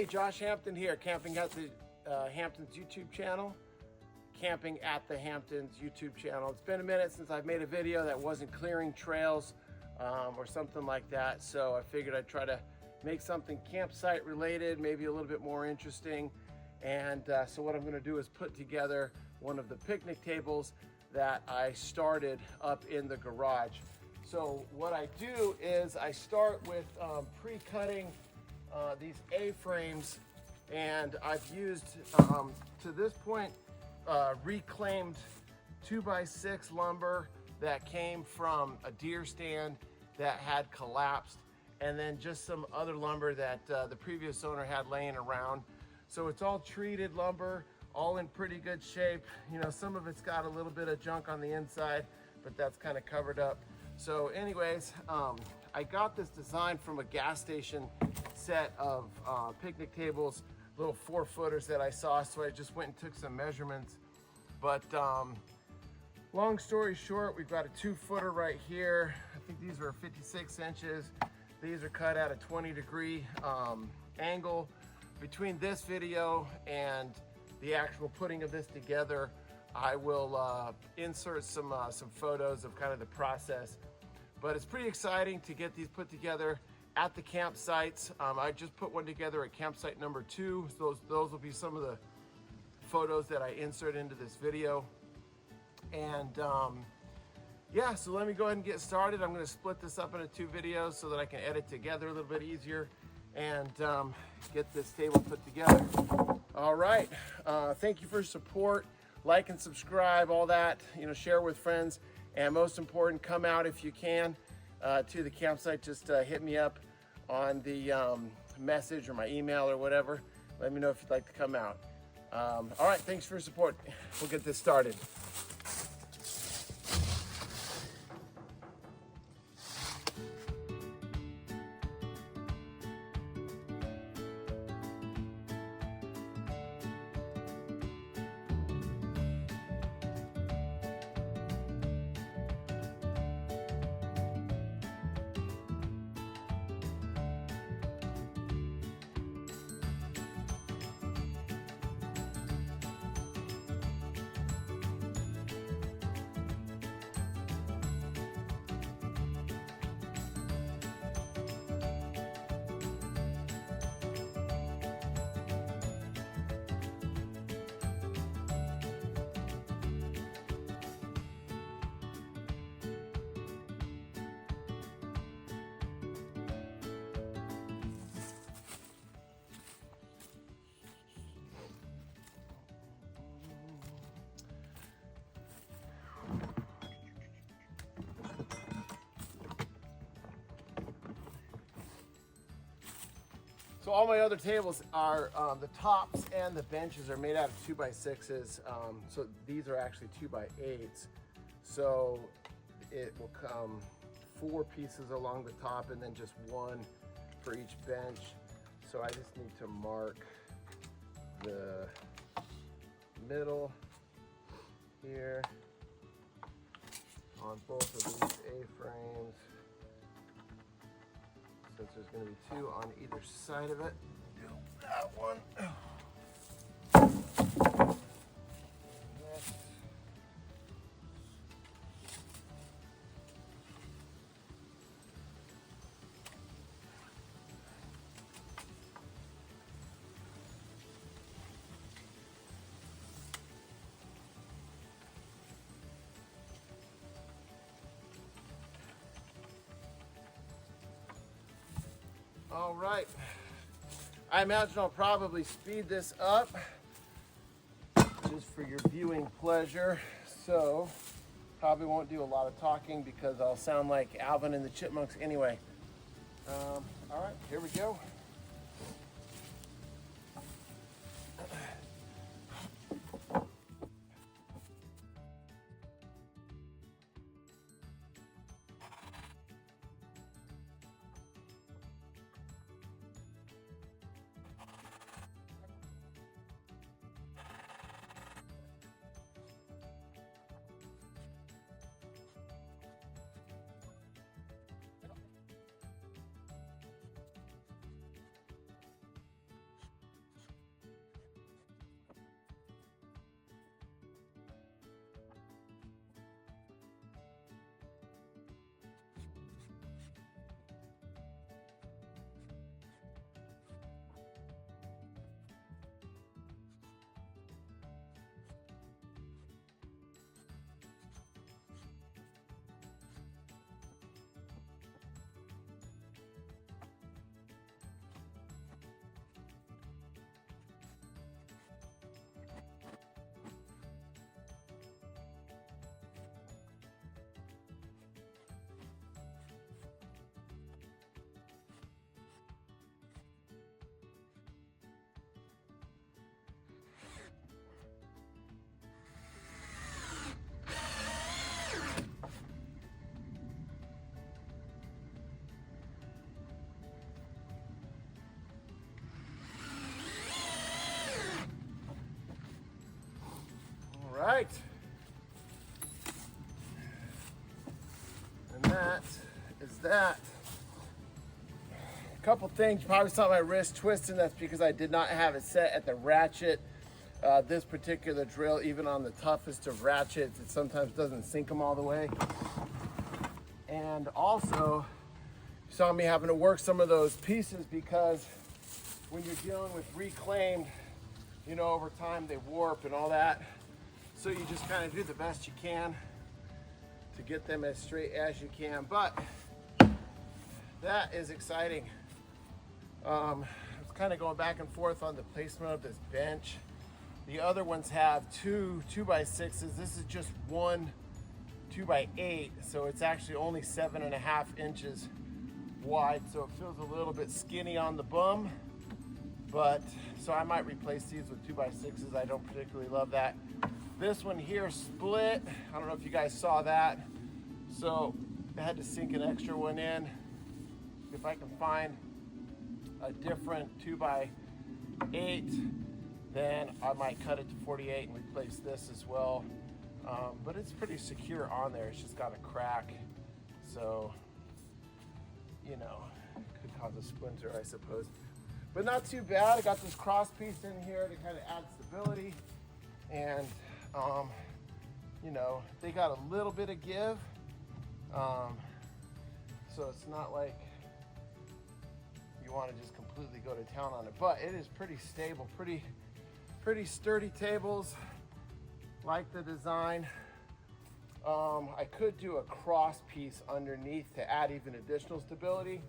Hey, Josh Hampton here, Camping at the Hamptons YouTube channel. Camping at the Hamptons YouTube channel. It's been a minute since I've made a video that wasn't clearing trails or something like that, so I figured I'd try to make something campsite related, maybe a little bit more interesting. And so what I'm going to do is put together one of the picnic tables that I started up in the garage. So what I do is I start with pre-cutting these A-frames, and I've used to this point reclaimed 2x6 lumber that came from a deer stand that had collapsed, and then just some other lumber that the previous owner had laying around. So it's all treated lumber, all in pretty good shape. You know, some of it's got a little bit of junk on the inside, but that's kind of covered up. So anyways, I got this design from a gas station set of picnic tables, little 4-footers that I saw, so I just went and took some measurements. But long story short, we've got a 2-footer right here. I think these are 56 inches. These are cut at a 20-degree angle. Between this video and the actual putting of this together, I will insert some photos of kind of the process. But it's pretty exciting to get these put together at the campsites. I just put one together at campsite number 2. So those will be some of the photos that I insert into this video. And yeah, so let me go ahead and get started. I'm going to split this up into 2 videos so that I can edit together a little bit easier and get this table put together. All right, thank you for your support. Like and subscribe, all that, you know, share with friends, and most important, come out if you can to the campsite. Just hit me up on the message or my email or whatever. Let me know if you'd like to come out. All right, thanks for your support. We'll get this started. So all my other tables are, the tops and the benches are made out of 2x6s. So these are actually 2x8s. So it will come 4 pieces along the top and then just 1 for each bench. So I just need to mark the middle here on both of these A-frames. Since there's going to be 2 on either side of it. Do that one. Next. All right, I imagine I'll probably speed this up just for your viewing pleasure. So probably won't do a lot of talking because I'll sound like Alvin and the Chipmunks anyway. All right, here we go. that is that. A couple things, you probably saw my wrist twisting. That's because I did not have it set at the ratchet. This particular drill, even on the toughest of ratchets, it sometimes doesn't sink them all the way. And also, you saw me having to work some of those pieces because when you're dealing with reclaimed, you know, over time they warp and all that. So you just kind of do the best you can to get them as straight as you can. But that is exciting. I was kind of going back and forth on the placement of this bench. The other ones have two 2x6s. This is just one 2x8, so it's actually only 7.5 inches wide, so it feels a little bit skinny on the bum. But so I might replace these with 2x6s. I don't particularly love that. This one here split. I don't know if you guys saw that. So I had to sink an extra one in. If I can find a different 2x8, then I might cut it to 48 and replace this as well. But it's pretty secure on there. It's just got a crack. So, you know, it could cause a splinter, I suppose. But not too bad. I got this cross piece in here to kind of add stability. And, you know, they got a little bit of give. So it's not like you want to just completely go to town on it, but it is pretty stable, pretty sturdy tables. Like the design. I could do a cross piece underneath to add even additional stability,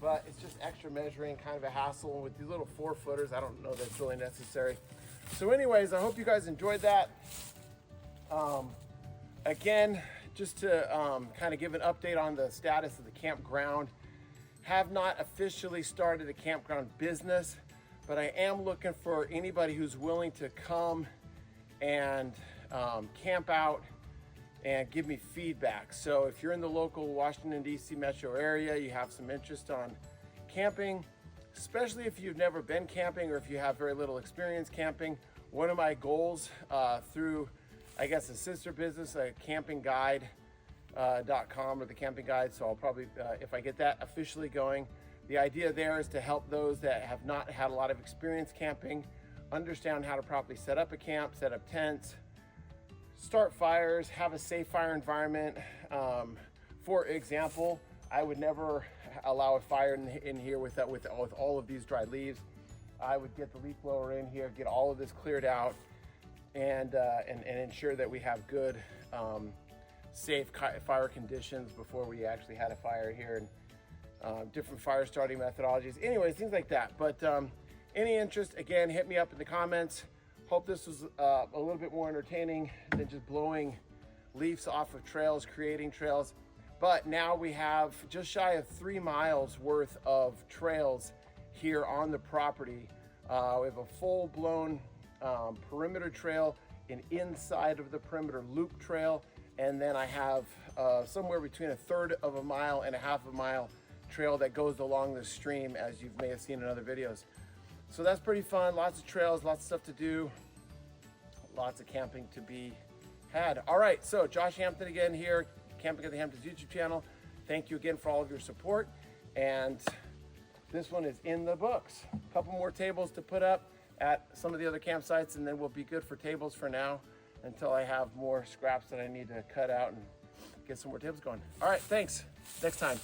but it's just extra measuring, kind of a hassle. And with these little 4-footers, I don't know that's really necessary. So anyways, I hope you guys enjoyed that. Again, just to kind of give an update on the status of the campground. Have not officially started a campground business, but I am looking for anybody who's willing to come and camp out and give me feedback. So if you're in the local Washington, D.C. metro area, you have some interest on camping, especially if you've never been camping or if you have very little experience camping, one of my goals through, I guess, a sister business, a campingguide.com or the camping guide. So I'll probably, if I get that officially going, the idea there is to help those that have not had a lot of experience camping understand how to properly set up a camp, set up tents, start fires, have a safe fire environment. For example, I would never allow a fire in here with all of these dried leaves. I would get the leaf blower in here, get all of this cleared out, and ensure that we have good, safe fire conditions before we actually had a fire here, and different fire starting methodologies. Anyways, things like that. But any interest, again, hit me up in the comments. Hope this was a little bit more entertaining than just blowing leaves off of trails, creating trails. But now we have just shy of 3 miles worth of trails here on the property. We have a full-blown perimeter trail, an inside of the perimeter loop trail, and then I have somewhere between 1/3 of a mile and 1/2 mile trail that goes along the stream, as you may have seen in other videos. So that's pretty fun. Lots of trails, lots of stuff to do, lots of camping to be had. All right, so Josh Hampton again here, Camping at the Hamptons YouTube channel. Thank you again for all of your support. And this one is in the books. A couple more tables to put up at some of the other campsites, and then we'll be good for tables for now until I have more scraps that I need to cut out and get some more tables going. All right, thanks. Next time.